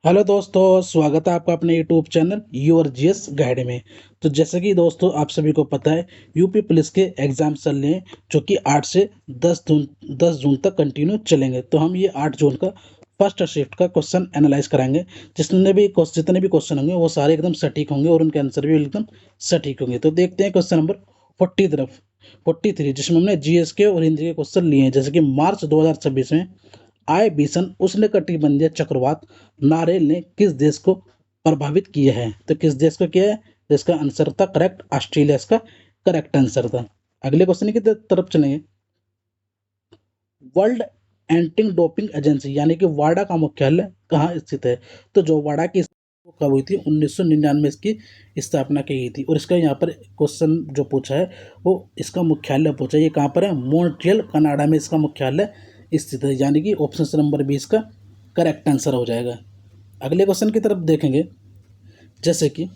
Hello दोस्तों, स्वागत है आपका अपने YouTube channel your GS guide में। तो जैसे कि दोस्तों आप सभी को पता है, यूपी पुलिस के एग्जाम चल रहे हैं जो कि 8 से 10 जून तक कंटिन्यू चलेंगे। तो हम ये 8 जून का फर्स्ट शिफ्ट का क्वेश्चन एनालाइज कराएंगे। जितने भी क्वेश्चन होंगे वो सारे एकदम सटीक होंगे और उनके आंसर भी एकदम सटीक होंगे। तो देखते हैं क्वेश्चन नंबर 43 जिसमें हमने जीएस के और हिंदी के क्वेश्चन लिए हैं। जैसे कि मार्च 2026 में आए भीषण उष्णकटिबंधीय चक्रवात नारेल ने किस देश को प्रभावित किया है? तो किस देश को किया है? तो इसका आंसर था करेक्ट, ऑस्ट्रेलिया इसका करेक्ट आंसर था। अगले क्वेश्चन की तरफ चलेंगे। वर्ल्ड एंटी डोपिंग एजेंसी यानी कि वाडा का मुख्यालय कहाँ स्थित है? तो जो वाडा की कब हुई थी? 1999 में इसकी स्थापना की गई थी। और इसका यहाँ पर क्वेश्चन जो पूछा है वो इसका मुख्यालय पूछा है। ये कहाँ पर है? मॉन्ट्रियल कनाडा में इसका मुख्यालय स्थित है, यानी कि ऑप्शन नंबर 20 का करेक्ट आंसर हो जाएगा। अगले क्वेश्चन की तरफ देखेंगे। जैसे कि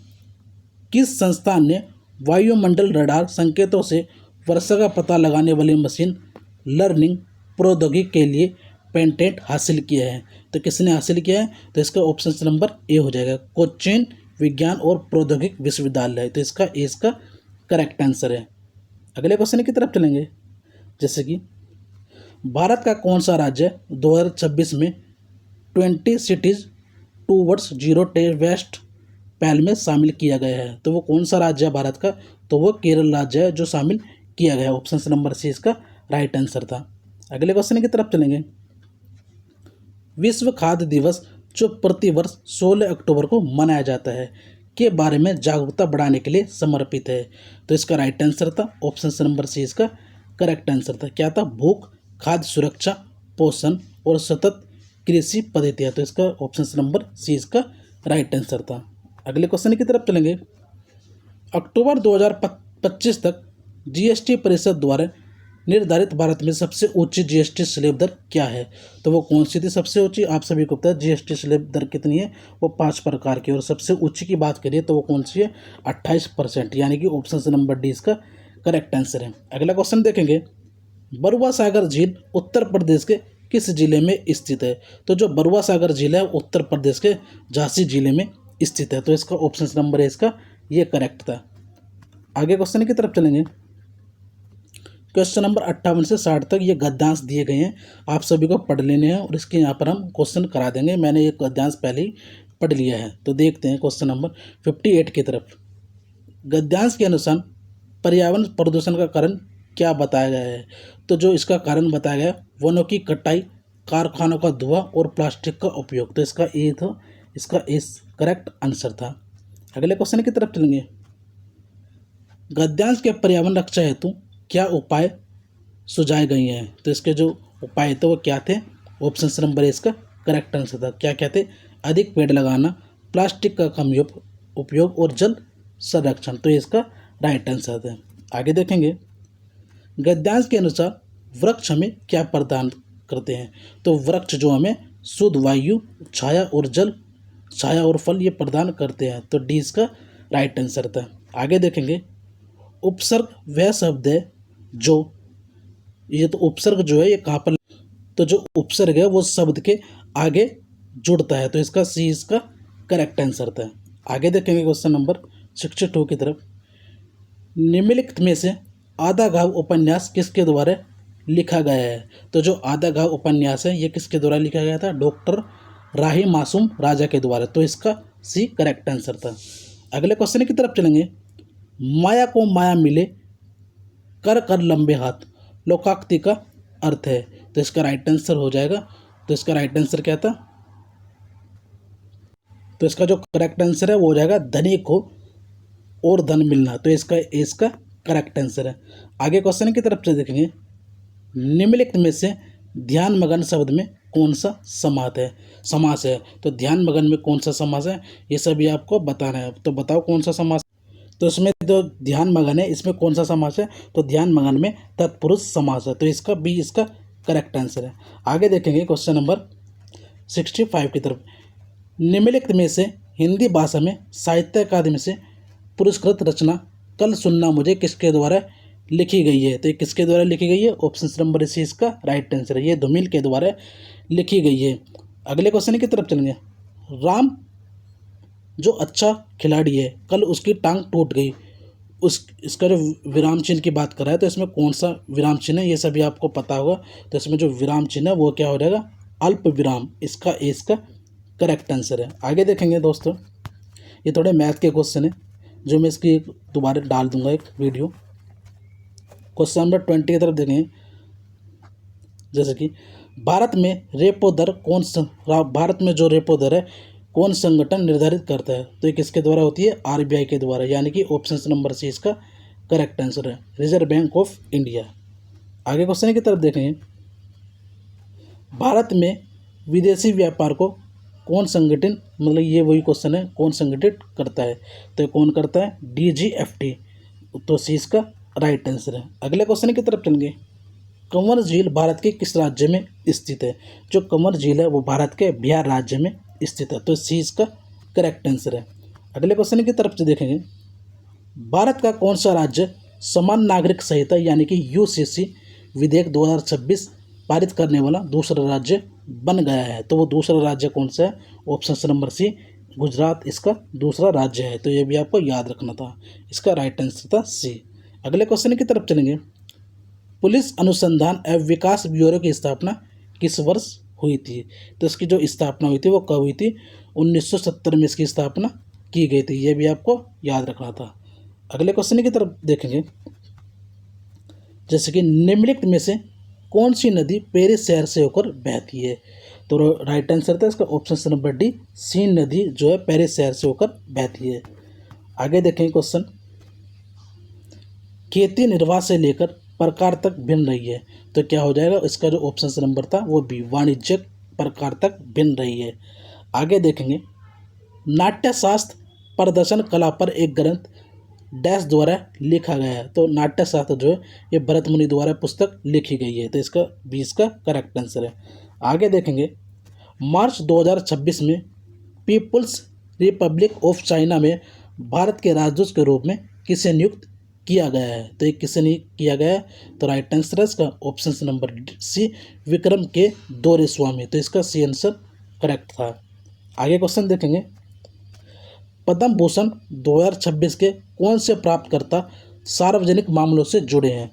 किस संस्थान ने वायुमंडल रडार संकेतों से वर्षा का पता लगाने वाली मशीन लर्निंग प्रौद्योगिकी के लिए पेटेंट हासिल किया है? तो किसने हासिल किया है? तो इसका ऑप्शन नंबर ए हो जाएगा, कोचीन विज्ञान और प्रौद्योगिकी विश्वविद्यालय। तो इसका ए इसका करेक्ट आंसर है। अगले क्वेश्चन की तरफ चलेंगे। जैसे कि भारत का कौन सा राज्य 2026 में 20 सिटीज टूवर्ड्स जीरो वेस्ट पहल में शामिल किया गया है? तो वो कौन सा राज्य है भारत का? तो वो केरल राज्य है जो शामिल किया गया है। ऑप्शन नंबर सी इसका राइट आंसर था। अगले क्वेश्चन की तरफ चलेंगे। विश्व खाद्य दिवस जो प्रतिवर्ष 16 अक्टूबर को मनाया जाता है के बारे में जागरूकता बढ़ाने के लिए समर्पित है? तो इसका राइट आंसर था ऑप्शन नंबर सी इसका करेक्ट आंसर था। क्या था? भूख, खाद्य सुरक्षा, पोषण और सतत कृषि पद्धतियाँ। तो इसका ऑप्शन नंबर सी इसका राइट आंसर था। अगले क्वेश्चन की तरफ चलेंगे। अक्टूबर 2025 तक जीएसटी परिषद द्वारा निर्धारित भारत में सबसे ऊंची जीएसटी स्लैब दर क्या है? तो वो कौन सी थी सबसे ऊंची? आप सभी को पता है जीएसटी स्लैब दर कितनी है, वो 5 प्रकार की। और सबसे ऊंची की बात करिए तो वो कौन सी है? 28%, यानी कि ऑप्शन नंबर डी इसका करेक्ट आंसर है। अगला क्वेश्चन देखेंगे। बरुआ सागर झील उत्तर प्रदेश के किस जिले में स्थित है? तो जो बरुआ सागर झील है उत्तर प्रदेश के झांसी जिले में स्थित है। तो इसका ऑप्शन नंबर है इसका ये करेक्ट था। आगे क्वेश्चन की तरफ चलेंगे। क्वेश्चन नंबर 58 से 60 तक ये गद्यांश दिए गए हैं, आप सभी को पढ़ लेने हैं और इसके यहाँ पर हम क्वेश्चन करा देंगे। मैंने ये गद्यांश पहले ही पढ़ लिया है। तो देखते हैं क्वेश्चन नंबर 58 की तरफ। गद्यांश के अनुसार पर्यावरण प्रदूषण का कारण क्या बताया गया है? तो जो इसका कारण बताया गया वनों की कटाई, कारखानों का धुआं और प्लास्टिक का उपयोग। तो इसका ए था, इसका इस करेक्ट आंसर था। अगले क्वेश्चन की तरफ चलेंगे। गद्यांश के पर्यावरण रक्षा हेतु क्या उपाय सुझाए गए हैं? तो इसके जो उपाय थे वो क्या थे? ऑप्शन नंबर इसका करेक्ट आंसर था। क्या क्या थे? अधिक पेड़ लगाना, प्लास्टिक का कम उपयोग और जल संरक्षण। तो इसका राइट आंसर था। आगे देखेंगे। गद्यांश के अनुसार वृक्ष हमें क्या प्रदान करते हैं? तो वृक्ष जो हमें शुद्ध वायु, छाया और फल ये प्रदान करते हैं। तो डी इसका राइट आंसर था। आगे देखेंगे। उपसर्ग वह शब्द है जो, ये तो उपसर्ग जो है ये कहाँ पर? तो जो उपसर्ग है वो शब्द के आगे जुड़ता है। तो इसका सी इसका करेक्ट आंसर था। आगे देखेंगे क्वेश्चन नंबर 62 की तरफ। निम्नलिखित में से आधा घाव उपन्यास किसके द्वारा लिखा गया है? तो जो आधा घाव उपन्यास है ये किसके द्वारा लिखा गया था? डॉक्टर राही मासूम राजा के द्वारा। तो इसका सी करेक्ट आंसर था। अगले क्वेश्चन की तरफ चलेंगे। माया को माया मिले, कर कर लंबे हाथ लोकाक्ति का अर्थ है। तो इसका राइट आंसर हो जाएगा। तो इसका राइट आंसर क्या था? तो इसका जो करेक्ट आंसर है वो हो जाएगा धनी को और धन मिलना। तो इसका करेक्ट आंसर है। आगे क्वेश्चन की तरफ से देखेंगे। निम्नलिखित में से ध्यान मगन शब्द में कौन सा समास है? तो ध्यान मगन में कौन सा समास है ये सभी आपको बताना है। तो बताओ कौन सा समास? तो इसमें जो ध्यान मगन है इसमें कौन सा समास है? तो ध्यान मगन में तत्पुरुष समास है। तो इसका बी इसका करेक्ट आंसर है। आगे देखेंगे क्वेश्चन नंबर 65 की तरफ। निम्नलिखित में से हिंदी भाषा में साहित्य अकादमी से पुरस्कृत रचना कल सुनना मुझे किसके द्वारा लिखी गई है? तो ये किसके द्वारा लिखी गई है? ऑप्शन नंबर सी इसका राइट आंसर है। ये धूमिल के द्वारा लिखी गई है। अगले क्वेश्चन की तरफ चलेंगे। राम जो अच्छा खिलाड़ी है, कल उसकी टांग टूट गई, उस इसका जो विराम चिन्ह की बात कर रहा है, तो इसमें कौन सा विराम चिन्ह है ये सभी आपको पता होगा। तो इसमें जो विराम चिन्ह है वो क्या हो जाएगा, अल्प विराम। इसका ए इसका करेक्ट आंसर है। आगे देखेंगे दोस्तों, ये थोड़े मैथ के क्वेश्चन है जो मैं इसकी दोबारा डाल दूंगा एक वीडियो। क्वेश्चन नंबर 20 की तरफ देखेंगे, जैसे कि भारत में रेपो दर भारत में जो रेपो दर है कौन संगठन निर्धारित करता है, तो ये किसके द्वारा होती है, आरबीआई के द्वारा, यानी कि ऑप्शन नंबर सी इसका करेक्ट आंसर है, रिजर्व बैंक ऑफ इंडिया। आगे क्वेश्चन की तरफ देखेंगे, भारत में विदेशी व्यापार को कौन संगठन, मतलब ये वही क्वेश्चन है, कौन संगठित करता है, तो ये कौन करता है, डीजीएफटी, तो सी इसका राइट आंसर है। अगले क्वेश्चन की तरफ चलेंगे, कंवर झील भारत के किस राज्य में स्थित है, जो कंवर झील है वो भारत के बिहार राज्य में स्थित है, तो सी इसका करेक्ट आंसर है। अगले क्वेश्चन की तरफ से देखेंगे, भारत का कौन सा राज्य समान नागरिक संहिता यानी कि यूसीसी विधेयक 2026 पारित करने वाला दूसरा राज्य बन गया है, तो वो दूसरा राज्य कौन सा है, ऑप्शन नंबर सी गुजरात इसका दूसरा राज्य है, तो ये भी आपको याद रखना था, इसका राइट आंसर था सी। अगले क्वेश्चन की तरफ चलेंगे, पुलिस अनुसंधान एवं विकास ब्यूरो की स्थापना किस वर्ष हुई थी, तो इसकी जो स्थापना हुई थी वो कब हुई थी, 1970 में इसकी स्थापना की गई थी, ये भी आपको याद रखना था। अगले क्वेश्चन की तरफ देखेंगे, जैसे कि निम्नलिखित में से कौन सी नदी पेरिस शहर से होकर बहती है, तो राइट आंसर था इसका ऑप्शन नंबर डी, सीन नदी जो है पेरिस शहर से होकर बहती है। आगे देखेंगे क्वेश्चन, खेती निर्वाह से लेकर प्रकार तक भिन्न रही है, तो क्या हो जाएगा, इसका जो ऑप्शन नंबर था वो बी, वाणिज्यिक प्रकार तक भिन्न रही है। आगे देखेंगे, नाट्यशास्त्र प्रदर्शन कला पर एक ग्रंथ डैश द्वारा लिखा गया है, तो नाट्यशास्त्र जो है ये भरत मुनि द्वारा पुस्तक लिखी गई है, तो इसका बी इसका करेक्ट आंसर है। आगे देखेंगे, मार्च 2026 में पीपुल्स रिपब्लिक ऑफ चाइना में भारत के राजदूत के रूप में किसे नियुक्त किया गया है, तो ये किसे नियुक्त किया गया है, तो राइट आंसर है इसका ऑप्शन नंबर सी, विक्रम के दोरेस्वामी, तो इसका सी आंसर करेक्ट था। आगे क्वेश्चन देखेंगे, पद्म भूषण 2026 के कौन से प्राप्तकर्ता सार्वजनिक मामलों से जुड़े हैं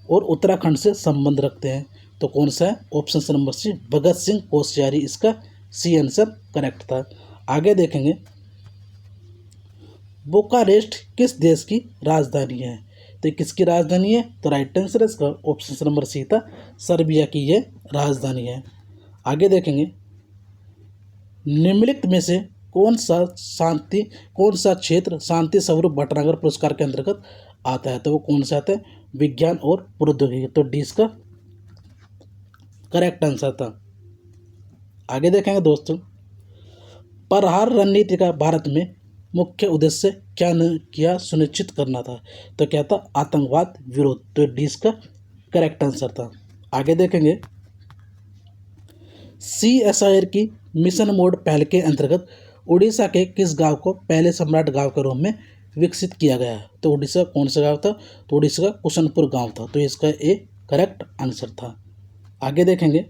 और उत्तराखंड से संबंध रखते हैं, तो कौन सा है, option number C, Bhagat Singh Koshyari, इसका सी आंसर करेक्ट था। आगे देखेंगे, बुकारेस्ट किस देश की राजधानी है, तो किसकी राजधानी है, तो राइट आंसर इसका ऑप्शन नंबर सी था, सर्बिया की ये राजधानी है। आगे देखेंगे, निम्नलिखित में से कौन सा क्षेत्र शांति स्वरूप भटनागर पुरस्कार के अंतर्गत आता है, तो वो कौन सा आता है, विज्ञान और प्रौद्योगिकी, तो डी इसका करेक्ट आंसर था। आगे देखेंगे दोस्तों, प्रहार रणनीति का भारत में मुख्य उद्देश्य क्या सुनिश्चित करना था, तो क्या था, आतंकवाद विरोध, तो डी इसका करेक्ट आंसर था। आगे देखेंगे, CSIR की मिशन मोड पहल के अंतर्गत उड़ीसा के किस गांव को पहले सम्राट गांव के रूप में विकसित किया गया है, तो उड़ीसा कौन सा गांव था, तो उड़ीसा का कुशनपुर गांव था, तो इसका ए करेक्ट आंसर था। आगे देखेंगे,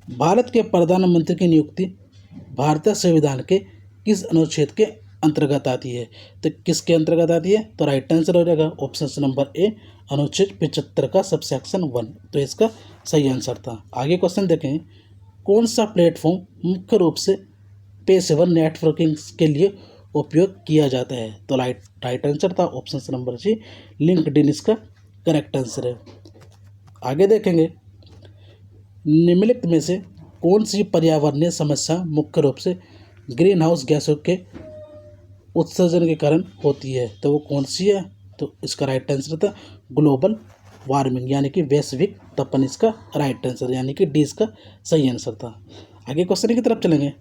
भारत के प्रधानमंत्री की नियुक्ति भारतीय संविधान के किस अनुच्छेद के अंतर्गत आती है, तो किसके अंतर्गत आती है, तो राइट आंसर हो जाएगा ऑप्शन नंबर ए, अनुच्छेद 75 का सबसेक्शन 1, तो इसका सही आंसर था। आगे क्वेश्चन देखें, कौन सा प्लेटफॉर्म मुख्य रूप से पेशेवर नेटवर्किंग के लिए उपयोग किया जाता है, तो राइट आंसर था ऑप्शन नंबर सी, लिंक्डइन इसका करेक्ट आंसर है। आगे देखेंगे, निम्नलिखित में से कौन सी पर्यावरणीय समस्या मुख्य रूप से ग्रीन हाउस गैसों के उत्सर्जन के कारण होती है, तो वो कौन सी है, तो इसका राइट आंसर था ग्लोबल वार्मिंग, यानी कि वैश्विक तपन, इसका राइट आंसर, यानी कि डी इसका सही आंसर था। आगे क्वेश्चन की तरफ चलेंगे,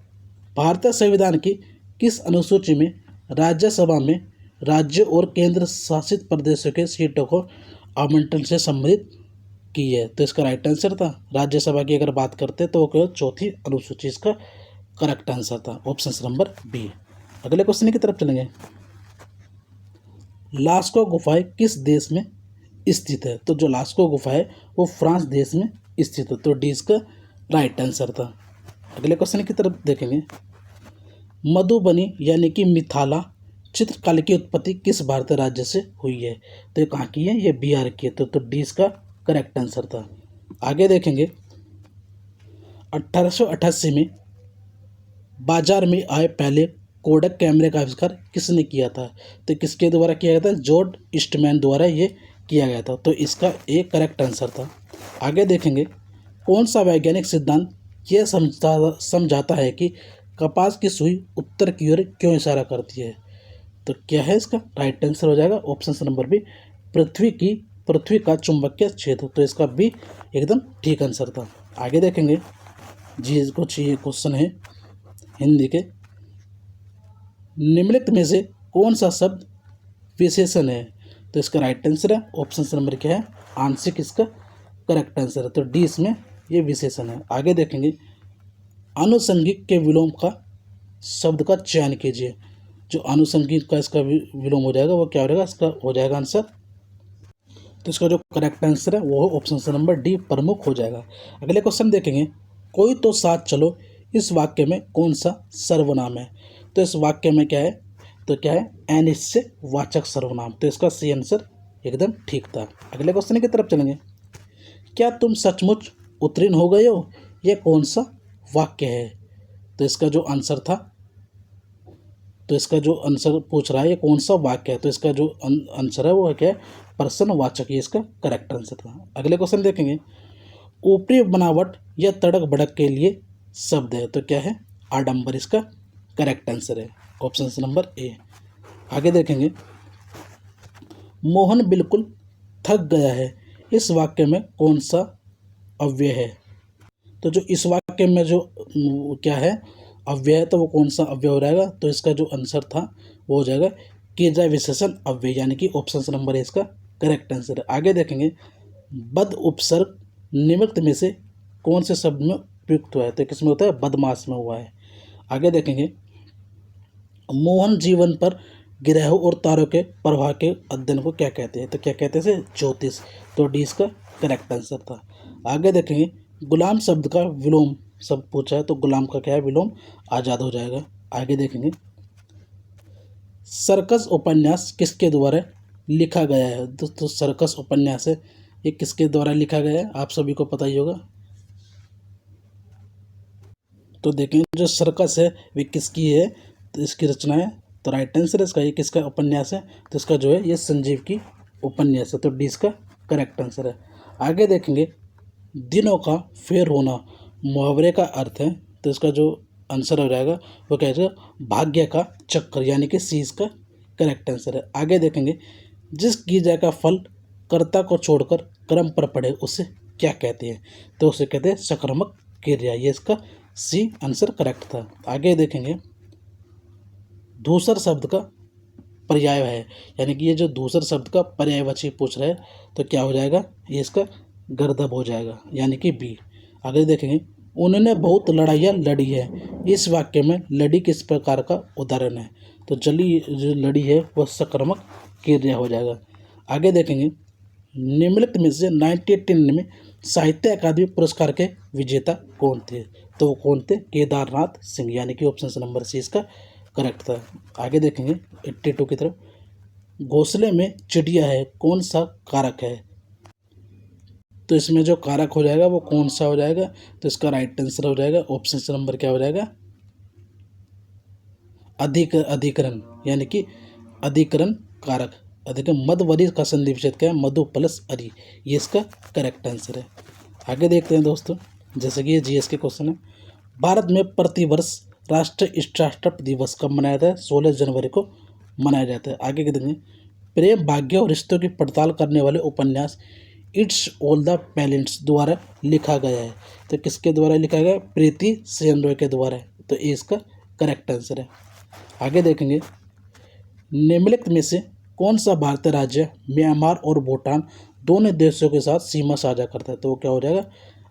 भारतीय संविधान की किस अनुसूची में राज्यसभा में राज्य और केंद्र शासित प्रदेशों के सीटों को आवंटन से संबंधित की है, तो इसका राइट आंसर था, राज्यसभा की अगर बात करते तो वो केवल चौथी अनुसूची, इसका करेक्ट आंसर था ऑप्शन नंबर बी। अगले क्वेश्चन की तरफ चलेंगे, लास्को गुफाएं किस देश में स्थित है, तो जो लास्को गुफा है वो फ्रांस देश में स्थित है, तो डी इसका राइट आंसर था। अगले क्वेश्चन की तरफ देखेंगे। मधुबनी यानी कि मिथिला चित्रकला की उत्पत्ति किस भारतीय राज्य से हुई है? तो ये कहाँ की है? ये बिहार की है। तो डी इसका करेक्ट आंसर था। आगे देखेंगे। 1888 में बाजार में आए पहले कोडक कैमरे का आविष्कार किसने किया था? तो किसके द्वारा किया गया था? जॉर्ज ईस्टमैन द्वारा ये किया गया था। तो इसका एक करेक्ट आंसर था। आगे देखेंगे। कौन सा वैज्ञानिक सिद्धांत यह समझाता है कि कपास की सुई उत्तर की ओर क्यों इशारा करती है? तो क्या है इसका राइट आंसर हो जाएगा ऑप्शन नंबर बी, पृथ्वी का चुंबकीय क्षेत्र। तो इसका बी एकदम ठीक आंसर था। आगे देखेंगे जी, कुछ ये क्वेश्चन है हिंदी के। निम्नलिखित में से कौन सा शब्द विशेषण है? तो इसका राइट आंसर है ऑप्शन नंबर क्या है? आंशिक इसका करेक्ट आंसर है। तो डी इसमें ये विशेषण है। आगे देखेंगे। आनुषंगिक के विलोम का शब्द का चयन कीजिए। जो आनुषंगिक का इसका विलोम हो जाएगा वो क्या हो जाएगा? इसका हो जाएगा आंसर। तो इसका जो करेक्ट आंसर है वो ऑप्शन नंबर डी प्रमुख हो जाएगा। अगले क्वेश्चन देखेंगे। कोई तो साथ चलो इस वाक्य में कौन सा सर्वनाम है? तो इस वाक्य में क्या है? तो क्या है? अनिश्चय वाचक सर्वनाम। तो इसका सी आंसर एकदम ठीक था। अगले क्वेश्चन की तरफ चलेंगे। क्या तुम सचमुच उत्तीर्ण हो गए हो? यह कौन सा वाक्य है? तो इसका जो आंसर था, तो इसका जो आंसर पूछ रहा है ये कौन सा वाक्य है? तो इसका जो आंसर है वो है क्या है? प्रश्नवाचक। ये इसका करेक्ट आंसर था। अगले क्वेश्चन देखेंगे। ऊपरी बनावट या तड़क भड़क के लिए शब्द है। तो क्या है? आडंबर इसका करेक्ट आंसर है ऑप्शन नंबर ए। आगे देखेंगे। मोहन बिल्कुल थक गया है इस वाक्य में कौन सा अव्यय है? तो जो इस वाक्य में जो क्या है अव्यय है, तो वो कौन सा अव्यय हो जाएगा? तो इसका जो आंसर था वो हो जाएगा क्रिया विशेषण अव्यय, यानी कि ऑप्शन नंबर इसका करेक्ट आंसर है। आगे देखेंगे। बद उपसर्ग निम्नलिखित में से कौन से शब्द में प्रयुक्त हुआ है? तो किसमें होता है? बदमाश में हुआ है। आगे देखेंगे। मोहन जीवन पर ग्रहों और तारों के प्रभाव के अध्ययन को क्या कहते हैं? तो क्या कहते हैं? ज्योतिष। तो डी इसका करेक्ट आंसर था। आगे देखेंगे। गुलाम शब्द का विलोम शब्द पूछा है, तो गुलाम का क्या है? विलोम आज़ाद हो जाएगा। आगे देखेंगे। सर्कस उपन्यास किसके द्वारा लिखा गया है? दोस्तों सर्कस उपन्यास है, ये किसके द्वारा लिखा गया है? आप सभी को पता ही होगा। तो देखें जो सर्कस है वे किसकी है? तो इसकी रचना है। तो राइट आंसर इसका ये किसका उपन्यास है? तो इसका जो है ये संजीव की उपन्यास है। तो डी इसका करेक्ट आंसर है। आगे देखेंगे। दिनों का फेर होना मुहावरे का अर्थ है, तो इसका जो आंसर हो जाएगा वो क्या है? भाग्य का चक्कर, यानी कि सी इसका करेक्ट आंसर है। आगे देखेंगे। जिस क्रिया का फल कर्ता को छोड़कर कर्म पर पड़े उसे क्या कहते हैं? तो उसे कहते हैं सकारात्मक क्रिया। ये इसका सी आंसर करेक्ट था। आगे देखेंगे। दूसर शब्द का पर्याय है, यानी कि ये जो दूसर शब्द का पर्यायवाची पूछ रहा है, तो क्या हो जाएगा? ये इसका गर्दभ हो जाएगा, यानी कि बी। आगे देखेंगे। उन्होंने बहुत लड़ाइयाँ लड़ी है इस वाक्य में लड़ी किस प्रकार का उदाहरण है? तो जली जो लड़ी है वह सकारात्मक क्रिया हो जाएगा। आगे देखेंगे। निम्नलिखित में से 1989 में साहित्य अकादमी पुरस्कार के विजेता कौन थे? तो वो कौन थे? केदारनाथ सिंह, यानी कि ऑप्शन नंबर सी इसका करेक्ट था। आगे देखेंगे 82 की तरफ। घोंसले में चिड़िया है कौन सा कारक है? तो इसमें जो कारक हो जाएगा वो कौन सा हो जाएगा? तो इसका राइट आंसर हो जाएगा ऑप्शन नंबर क्या हो जाएगा? अधिकरण, यानी कि अधिकरण कारक। अधिकरण मधुवरी का संधि विच्छेद क्या है? मधु प्लस अरि। ये इसका करेक्ट आंसर है। आगे देखते हैं दोस्तों। जैसे कि ये जीएस के क्वेश्चन है। भारत में प्रतिवर्ष राष्ट्रीय स्टार्टअप दिवस कब मनाया जाता है? 16 जनवरी को मनाया जाता है। आगे देखेंगे। प्रेम भाग्य और रिश्तों की पड़ताल करने वाले उपन्यास इट्स ऑल द पैलेंट्स द्वारा लिखा गया है। तो किसके द्वारा लिखा गया? प्रीति सेन रॉय के द्वारा। तो ये इसका करेक्ट आंसर है। आगे देखेंगे। निम्नलिखित में से कौन सा भारतीय राज्य म्यांमार और भूटान दोनों देशों के साथ सीमा साझा करता है? तो वो क्या हो जाएगा?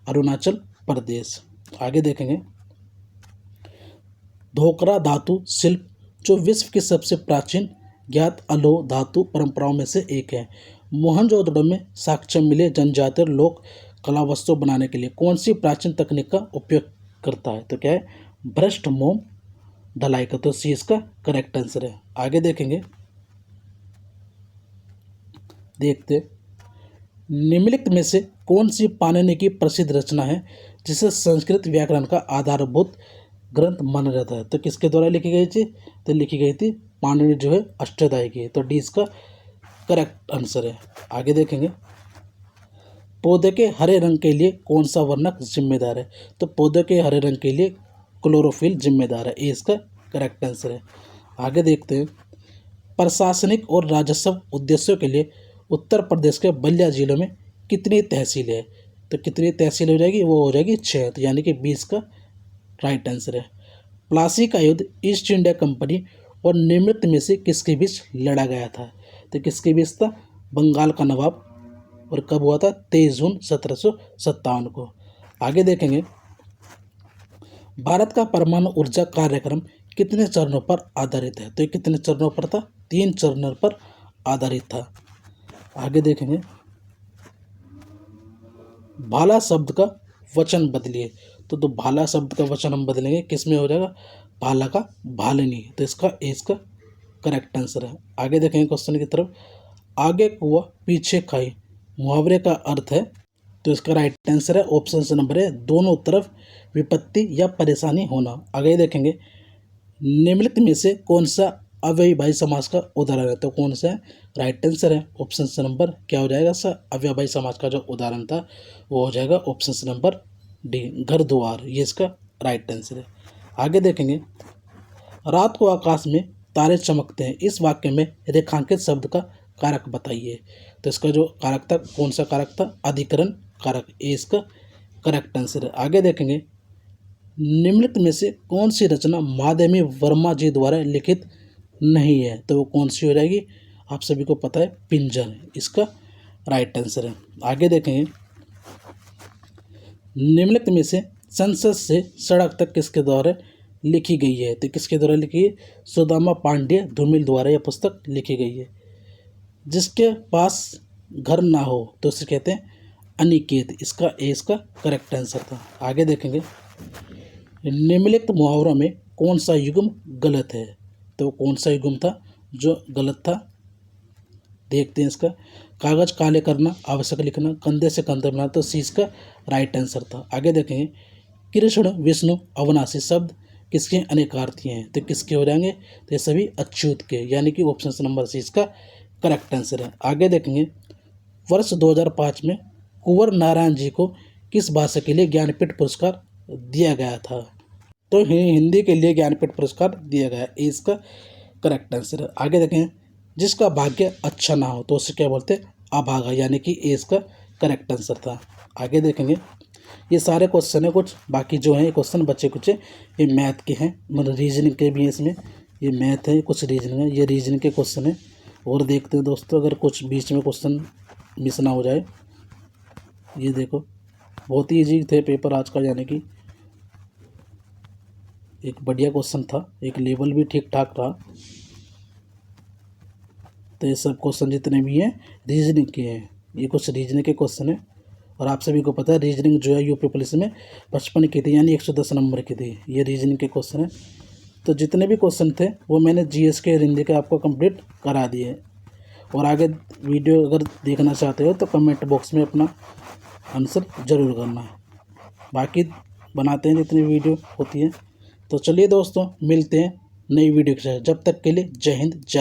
अरुणाचल प्रदेश। आगे देखेंगे। धोकरा धातु शिल्प जो विश्व की सबसे प्राचीन ज्ञात अलोह धातु परंपराओं में से एक है। मोहनजोदड़ो में साक्ष्य मिले जनजातीय लोक कला वस्तु बनाने के लिए कौन सी प्राचीन तकनीक का उपयोग करता है। तो क्या है, भ्रष्ट मोम ढलाई का। तो सी इसका करेक्ट आंसर है। आगे देखेंगे, देखते निम्नलिखित में से कौन सी पाणिनि की प्रसिद्ध रचना है जिसे संस्कृत व्याकरण का आधारभूत ग्रंथ माना जाता है। तो किसके द्वारा लिखी गई थी, तो लिखी गई थी पाणिनि जो है अष्टाध्यायी की। तो डी इसका करेक्ट आंसर है। आगे देखेंगे, पौधे के हरे रंग के लिए कौन सा वर्णक जिम्मेदार है। तो पौधे के हरे रंग के लिए क्लोरोफिल जिम्मेदार है। ए इसका करेक्ट आंसर है। आगे देखते हैं, प्रशासनिक और राजस्व उद्देश्यों के लिए उत्तर प्रदेश के बलिया जिलों में कितनी तहसीलें हैं। तो कितनी तहसील हो जाएगी, वो हो जाएगी 6। तो यानी कि 20 का राइट आंसर है। प्लासी का युद्ध ईस्ट इंडिया कंपनी और निम्नलिखित में से किसके बीच लड़ा गया था। तो किसके बीच था, बंगाल का नवाब। और कब हुआ था, 23 जून 1757 को। आगे देखेंगे, भारत का परमाणु ऊर्जा कार्यक्रम कितने चरणों पर आधारित है। तो ये कितने चरणों पर था, 3 चरणों पर आधारित था। आगे देखेंगे, भाला शब्द का वचन बदलिए। तो भाला शब्द का वचन हम बदलेंगे, किस में हो जाएगा, भाला का भालिनी। तो इसका करेक्ट आंसर है। आगे देखेंगे क्वेश्चन की तरफ, आगे कुआ पीछे खाई मुहावरे का अर्थ है। तो इसका राइट आंसर है ऑप्शन नंबर है, दोनों तरफ विपत्ति या परेशानी होना। आगे देखेंगे, निम्नलिखित में से कौन सा अव्ययभावी समास का उदाहरण है। तो कौन सा है, राइट आंसर है ऑप्शन नंबर क्या हो जाएगा सर, अव्ययभावी समास का जो उदाहरण था वो हो जाएगा ऑप्शन नंबर डी, घर द्वार। ये इसका राइट आंसर है। आगे देखेंगे, रात को आकाश में तारे चमकते हैं, इस वाक्य में रेखांकित शब्द का कारक बताइए। तो इसका जो कारक था, कौन सा कारक था, अधिकरण कारक। ए इसका करेक्ट आंसर है। आगे देखेंगे, निम्नलिखित में से कौन सी रचना महादेवी वर्मा जी द्वारा लिखित नहीं है। तो वो कौन सी हो जाएगी, आप सभी को पता है, पिंजर। इसका राइट आंसर है। आगे देखेंगे, निम्नलिखित में से संसद से सड़क तक किसके द्वारा लिखी गई है। तो किसके द्वारा लिखी है, सुदामा पांड्य धूमिल द्वारा यह पुस्तक लिखी गई है। जिसके पास घर ना हो तो उसे कहते हैं अनिकेत। इसका करेक्ट आंसर था। आगे देखेंगे, निम्नलिखित मुहावरों में कौन सा युग्म गलत है। तो कौन सा युग्म था जो गलत था, देखते हैं इसका, कागज काले करना, आवश्यक लिखना, कंधे से कंधे बनाना। तो सी इसका राइट आंसर था। आगे देखेंगे, कृष्ण विष्णु अविनाशी शब्द किसके अनेकार्थी हैं। तो किसके हो जाएंगे, तो ये सभी अच्युत के, यानी कि ऑप्शन नंबर सी इसका करेक्ट आंसर है। आगे देखेंगे, वर्ष 2005 में कुंवर नारायण जी को किस भाषा के लिए ज्ञानपीठ पुरस्कार दिया गया था। तो हिंदी के लिए ज्ञानपीठ पुरस्कार दिया गया, इसका करेक्ट आंसर है। आगे देखें, जिसका भाग्य अच्छा ना हो तो उसे क्या बोलते हैं, अभागा, यानी कि ए इसका करेक्ट आंसर था। आगे देखेंगे, ये सारे क्वेश्चन है, कुछ बाकी जो है क्वेश्चन बच्चे कुछ ये मैथ के हैं, मतलब रीजनिंग के भी हैं इसमें। ये मैथ है, कुछ रीजनिंग है, ये रीजनिंग के क्वेश्चन है। और देखते हैं दोस्तों, अगर कुछ बीच में क्वेश्चन मिस ना हो जाए। ये देखो, बहुत ही ईजी थे पेपर आज का, यानी कि एक बढ़िया क्वेश्चन था, एक लेवल भी ठीक ठाक रहा। तो ये सब क्वेश्चन जितने भी हैं रीजनिंग के हैं, ये कुछ रीजनिंग के क्वेश्चन है। और आप सभी को पता है रीजनिंग जो है यूपी पुलिस में 55 की थी, यानी 110 नंबर की थी। ये रीजनिंग के क्वेश्चन है। तो जितने भी क्वेश्चन थे वो मैंने जीएस के हिंदी के आपको कंप्लीट करा दिए। और आगे वीडियो अगर देखना चाहते हो तो कमेंट बॉक्स में अपना आंसर ज़रूर करना है, बाकी बनाते हैं जितनी वीडियो होती है। तो चलिए दोस्तों, मिलते हैं नई वीडियो के साथ, जब तक के लिए जय हिंद जय।